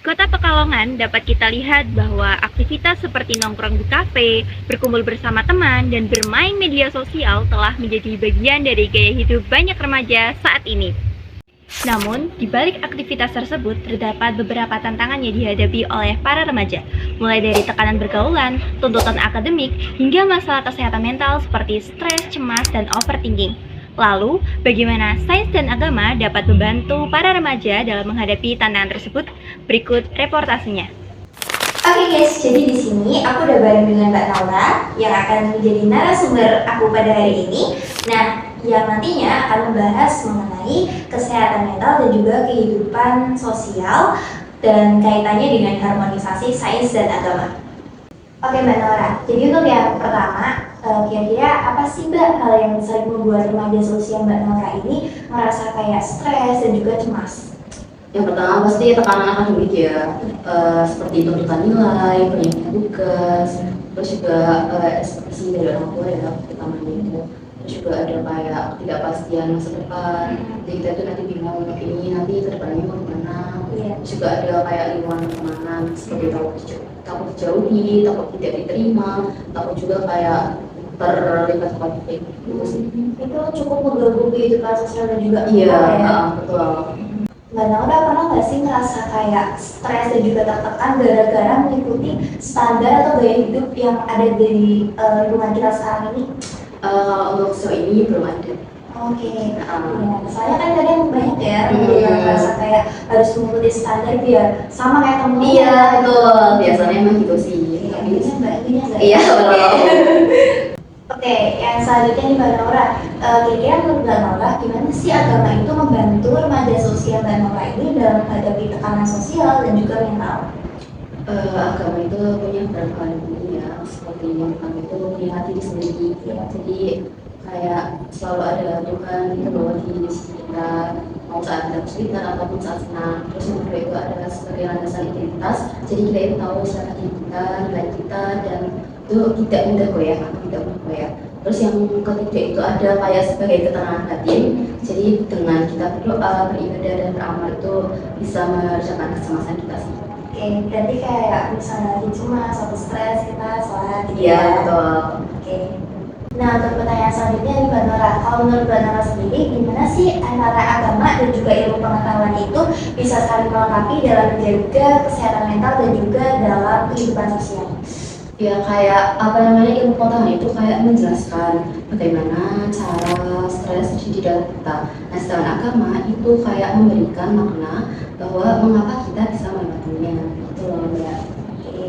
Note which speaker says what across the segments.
Speaker 1: Di kota Pekalongan dapat kita lihat bahwa aktivitas seperti nongkrong di kafe, berkumpul bersama teman, dan bermain media sosial telah menjadi bagian dari gaya hidup banyak remaja saat ini. Namun, di balik aktivitas tersebut terdapat beberapa tantangan yang dihadapi oleh para remaja, mulai dari tekanan pergaulan, tuntutan akademik, hingga masalah kesehatan mental seperti stres, cemas, dan overthinking. Lalu, bagaimana sains dan agama dapat membantu para remaja dalam menghadapi tantangan tersebut? Berikut reportasenya.
Speaker 2: Oke guys, jadi di sini aku udah bareng dengan Mbak Naura yang akan menjadi narasumber aku pada hari ini. Nah, yang nantinya akan membahas mengenai kesehatan mental dan juga kehidupan sosial dan kaitannya dengan harmonisasi sains dan agama. Oke Mbak Naura, jadi untuk yang pertama, kira-kira apa sih Mbak hal yang sering membuat remaja seusia Mbak Naura ini merasa kayak stres dan juga cemas?
Speaker 3: Yang pertama pasti tekanan akademik ya, seperti tuntutan nilai, banyaknya tugas, terus juga ekspektasi dari orang tua ya, utamanya itu. Terus juga ada kayak ketidakpastian masa depan, jadi kita tuh nanti bingung ini nanti kedepannya mau kemana. Terus juga ada kayak lingkungan pertemanan, seperti takut dijauhi, takut tidak diterima, takut juga kayak terlibat konflik gitu sih.
Speaker 2: Itu cukup mengganggu kehidupan sosial dan juga
Speaker 3: Iya,
Speaker 2: mental ya.
Speaker 3: betul.
Speaker 2: Mbak Naura pernah nggak sih ngerasa kayak stres dan juga tertekan gara-gara mengikuti standar atau gaya hidup yang ada di lingkungan kita sekarang ini?
Speaker 3: Untuk sejauh ini belum ada.
Speaker 2: Oke, ya, soalnya kan kadang banyak ya yang ngerasa kayak harus mengikuti standar biar sama kayak temen.
Speaker 3: Iya, betul. Biasanya emang gitu sih.
Speaker 2: Tapi Mbak Ininya nggak?
Speaker 3: Iya, betul.
Speaker 2: Oke, yang selanjutnya nih Mbak Naura, kira-kira menurut Mbak Naura gimana sih agama itu membantu remaja sosial Mbak Naura ini dalam menghadapi tekanan sosial dan juga mental?
Speaker 3: Agama itu punya beberapa ini ya, seperti yang pertama itu melihat diri sendiri. Jadi kayak selalu ada Tuhan itu bahwa di sisi kita, mau saat kita kesulitan ataupun saat senang. Terus yang kedua itu adalah sebagai landasan identitas. Jadi kita itu tahu siapa diri kita, nilai kita, dan itu tidak mudah goyah atau tidak mudah goyah. Terus yang ketiga itu ada kayak sebagai ketenangan batin. Jadi dengan kita berdoa, beribadah dan beramal itu bisa meredakan kecemasan kita sih.
Speaker 2: Oke, berarti kayak misalnya lagi cemas atau stres kita sholat gitu
Speaker 3: Iya,
Speaker 2: ya.
Speaker 3: betul.
Speaker 2: Oke. Nah, untuk pertanyaan selanjutnya nih Mbak Nora, kalau menurut Mbak Nora sendiri, gimana sih antara agama dan juga ilmu pengetahuan itu bisa saling melengkapi dalam menjaga kesehatan mental dan juga dalam kehidupan sosial?
Speaker 3: Ya kayak apa namanya ilmu pengetahuan itu kayak menjelaskan bagaimana cara stres terjadi di dalam kita. Nah sedangkan agama itu kayak memberikan makna bahwa mengapa kita bisa melewatinya. Itu loh ya.
Speaker 2: Oke.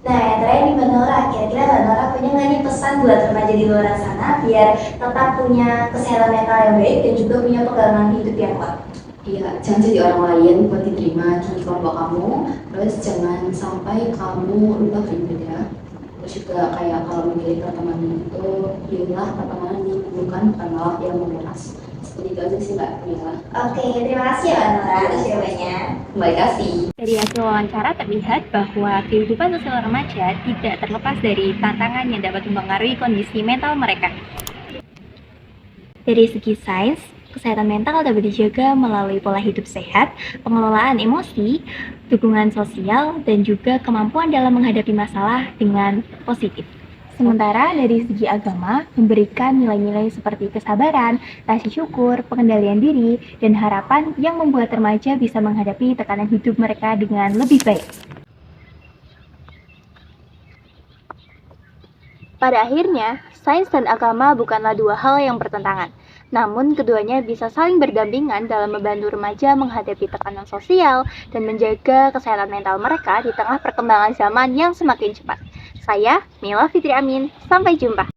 Speaker 2: Nah yang terakhir nih Mbak Nora, kira-kira Mbak Nora punya nggak nih pesan buat remaja di luar sana biar tetap punya kesehatan mental yang baik dan juga punya pegangan hidup yang kuat?
Speaker 3: Iya, jangan jadi orang lain buat diterima di kelompok kamu. Terus jangan sampai kamu lupa beribadah. Terus juga kayak kalau memilih pertemanan itu pilihlah pertemanan yang bukan malah yang memeras. Seperti itu aja sih Mbak Mila.
Speaker 2: Oke, terima kasih ya Mbak Nora atas jawabannya.
Speaker 3: Kembali kasih.
Speaker 1: Dari hasil wawancara terlihat bahwa kehidupan sosial remaja tidak terlepas dari tantangan yang dapat mempengaruhi kondisi mental mereka. Dari segi sains, kesehatan mental dapat dijaga melalui pola hidup sehat, pengelolaan emosi, dukungan sosial, dan juga kemampuan dalam menghadapi masalah dengan positif. Sementara dari segi agama, memberikan nilai-nilai seperti kesabaran, rasa syukur, pengendalian diri, dan harapan yang membuat remaja bisa menghadapi tekanan hidup mereka dengan lebih baik. Pada akhirnya, sains dan agama bukanlah dua hal yang bertentangan. Namun, keduanya bisa saling berdampingan dalam membantu remaja menghadapi tekanan sosial dan menjaga kesehatan mental mereka di tengah perkembangan zaman yang semakin cepat. Saya, Mila Fitri Amin, sampai jumpa.